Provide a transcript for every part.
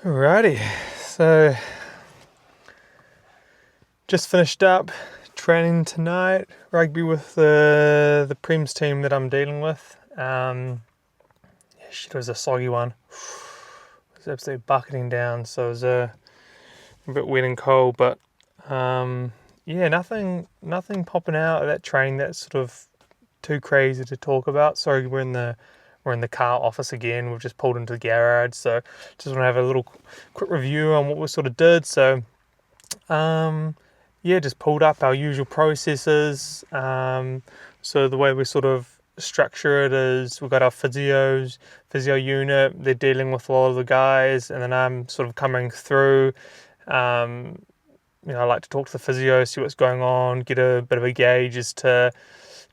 Alrighty, so just finished up training tonight, rugby with the Prems team that I'm dealing with. Shit, it was a soggy one. It was absolutely bucketing down, so it was a bit wet and cold, but nothing popping out of that training that's sort of too crazy to talk about. Sorry, we're in the car office again. We've just pulled into the garage, so just want to have a little quick review on what we sort of did. So, just pulled up our usual processes. So the way we sort of structure it is we've got our physio unit. They're dealing with a lot of the guys, and then I'm sort of coming through. I like to talk to the physio, see what's going on, get a bit of a gauge as to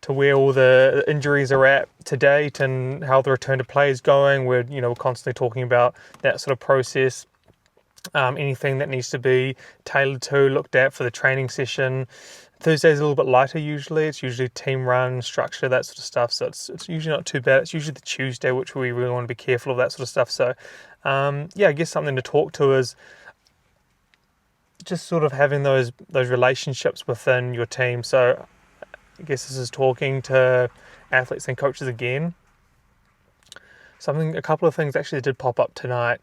where all the injuries are at to date and how the return to play is going. We're constantly talking about that sort of process. Anything that needs to be tailored to, looked at for the training session. Thursday's a little bit lighter usually. It's usually team run, structure, that sort of stuff. So it's usually not too bad. It's usually the Tuesday, which we really want to be careful of that sort of stuff. So, I guess something to talk to is just sort of having those relationships within your team. So I guess this is talking to athletes and coaches again. A couple of things actually did pop up tonight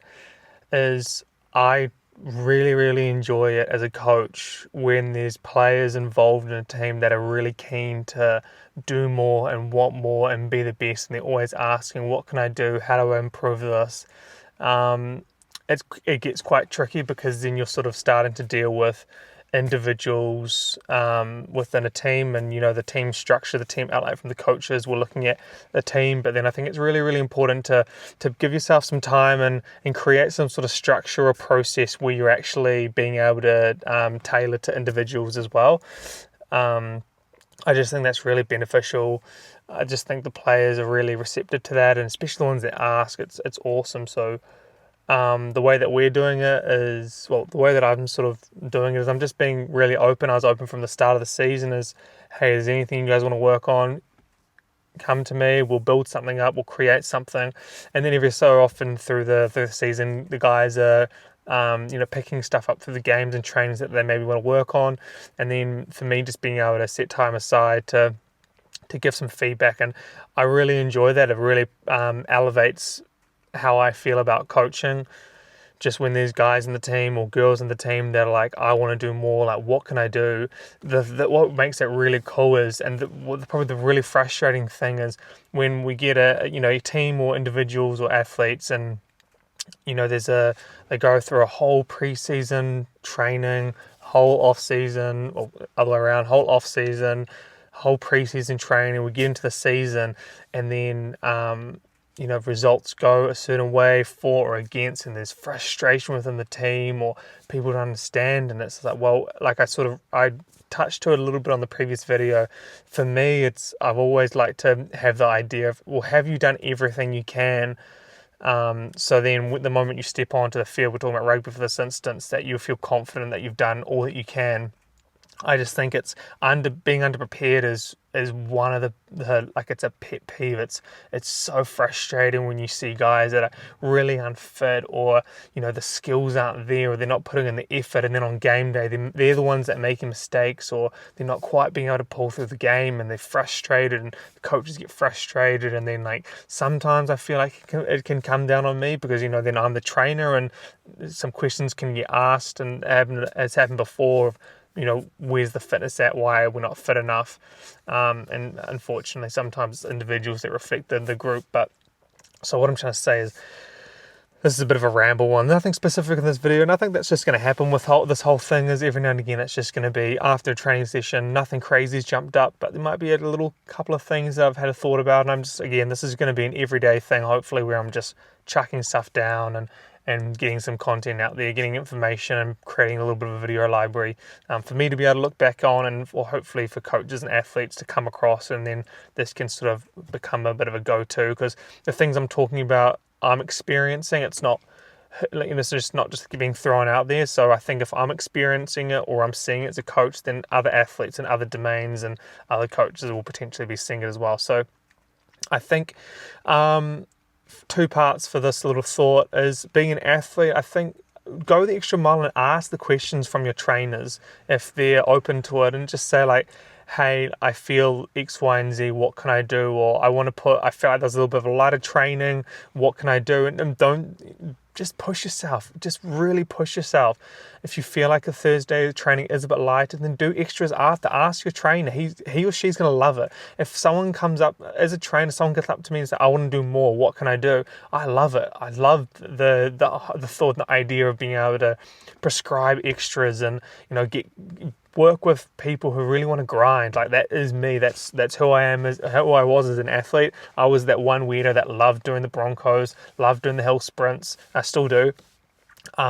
is I really, really enjoy it as a coach when there's players involved in a team that are really keen to do more and want more and be the best, and they're always asking, what can I do? How do I improve this? It gets quite tricky because then you're sort of starting to deal with individuals within a team, and the team structure, the team outline from the coaches. We're looking at the team, but then I think it's really, really important to give yourself some time and create some sort of structure or process where you're actually being able to tailor to individuals as well. I just think that's really beneficial. I just think the players are really receptive to that, and especially the ones that ask. It's awesome. So the way that we're doing it is, the way that I'm sort of doing it is I'm just being really open. I was open from the start of the season as, hey, is there anything you guys want to work on? Come to me, we'll build something up, we'll create something. And then every so often through the season, the guys are, picking stuff up through the games and trainings that they maybe want to work on. And then for me, just being able to set time aside to give some feedback. And I really enjoy that. It really elevates how I feel about coaching. Just when there's guys in the team or girls in the team that are like, I want to do more, like what can I do? What makes it really cool is, and probably the really frustrating thing is when we get a team or individuals or athletes, and they go through a whole pre-season training, whole off season, or other way around, whole off season, whole pre-season training. We get into the season, and then results go a certain way for or against, and there's frustration within the team or people don't understand. And it's like, I touched to it a little bit on the previous video. For me, I've always liked to have the idea of, well, have you done everything you can? So then the moment you step onto the field, we're talking about rugby for this instance, that you feel confident that you've done all that you can. I just think being underprepared is one of the it's a pet peeve. It's so frustrating when you see guys that are really unfit, or the skills aren't there, or they're not putting in the effort, and then on game day they're the ones that make mistakes, or they're not quite being able to pull through the game, and they're frustrated, and the coaches get frustrated, and then sometimes I feel like it can come down on me because then I'm the trainer, and some questions can get asked, and it's happened before. Where's the fitness at? Why we're not fit enough? And unfortunately, sometimes individuals that reflect the group. But so what I'm trying to say is, this is a bit of a ramble one. Nothing specific in this video, and I think that's just going to happen with this whole thing. Is every now and again, it's just going to be after a training session, nothing crazy's jumped up, but there might be a little couple of things that I've had a thought about. And this is going to be an everyday thing, hopefully, where I'm just chucking stuff down and getting some content out there, getting information and creating a little bit of a video library for me to be able to look back on, and hopefully for coaches and athletes to come across, and then this can sort of become a bit of a go-to, because the things I'm talking about, I'm experiencing. It's not, this is not just being thrown out there. So I think if I'm experiencing it or I'm seeing it as a coach, then other athletes and other domains and other coaches will potentially be seeing it as well. So I think two parts for this little thought is being an athlete. I think go the extra mile and ask the questions from your trainers if they're open to it, and just say like, hey, I feel X, Y, and Z, what can I do? Or I feel like there's a little bit of a lighter training, what can I do? And don't, just push yourself, just really push yourself. If you feel like a Thursday training is a bit lighter, then do extras after. Ask your trainer, he or she's going to love it. If someone comes up, as a trainer, someone gets up to me and says, I want to do more, what can I do? I love it. I love the thought and the idea of being able to prescribe extras and, work with people who really want to grind. Like, that is me. That's who I am, who I was as an athlete. I was that one weirdo that loved doing the Broncos, loved doing the hill sprints. I still do.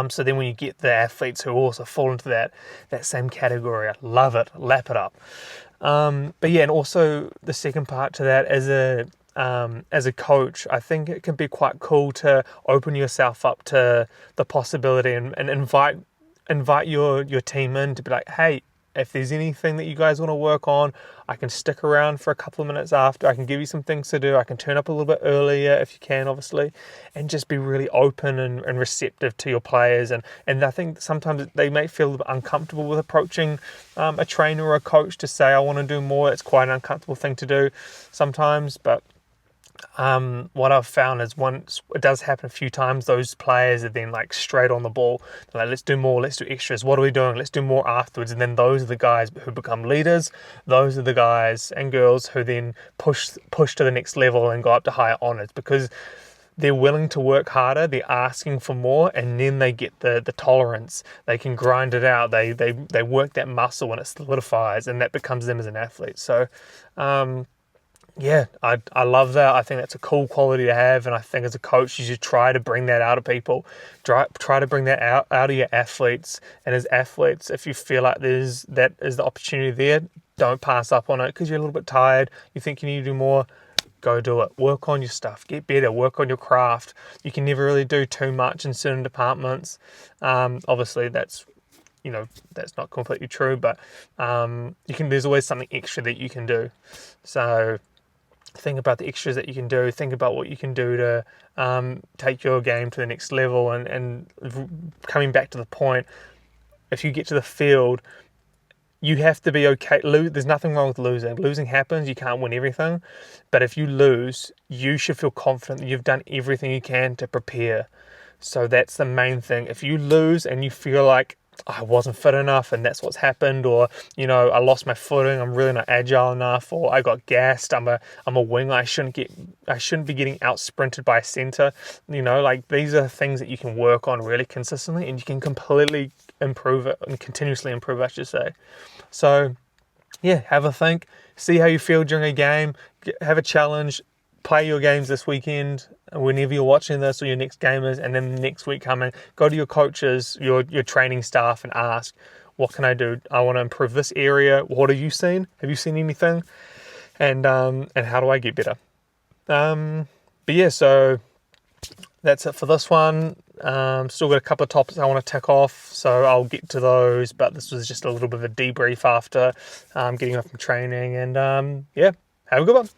So then when you get the athletes who also fall into that same category, I love it. Lap it up. But yeah, and also the second part to that, as a coach, I think it can be quite cool to open yourself up to the possibility and invite your team in to be like, hey, if there's anything that you guys want to work on, I can stick around for a couple of minutes after. I can give you some things to do. I can turn up a little bit earlier if you can, obviously, and just be really open and receptive to your players. And I think sometimes they may feel a bit uncomfortable with approaching a trainer or a coach to say, I want to do more. It's quite an uncomfortable thing to do sometimes, but what I've found is once it does happen a few times, those players are then like straight on the ball. They're like, let's do more, let's do extras. What are we doing? Let's do more afterwards. And then those are the guys who become leaders. Those are the guys and girls who then push to the next level and go up to higher honours, because they're willing to work harder, they're asking for more, and then they get the tolerance. They can grind it out. They work that muscle and it solidifies, and that becomes them as an athlete. So yeah, I love that. I think that's a cool quality to have, and I think as a coach you should try to bring that out of people. Try to bring that out of your athletes. And as athletes, if you feel like that is the opportunity there, don't pass up on it because you're a little bit tired, you think you need to do more, go do it. Work on your stuff, get better, work on your craft. You can never really do too much in certain departments. Obviously that's not completely true, but there's always something extra that you can do. So think about the extras that you can do. Think about what you can do to take your game to the next level. And coming back to the point, if you get to the field, you have to be okay. There's nothing wrong with losing. Losing happens. You can't win everything. But if you lose, you should feel confident that you've done everything you can to prepare. So that's the main thing. If you lose and you feel like, I wasn't fit enough and that's what's happened, or I lost my footing, I'm really not agile enough, or I got gassed, I'm a winger, I shouldn't be getting out sprinted by a centre. These are things that you can work on really consistently, and you can completely improve it and continuously improve, I should say. So yeah, have a think, see how you feel during a game, have a challenge, play your games this weekend, whenever you're watching this, or your next game is, and then the next week coming, go to your coaches, your training staff, and ask, what can I do? I want to improve this area. What have you seen? Have you seen anything? And how do I get better? But yeah, so that's it for this one. Still got a couple of topics I want to tick off, so I'll get to those, but this was just a little bit of a debrief after getting off from training, and yeah, have a good one.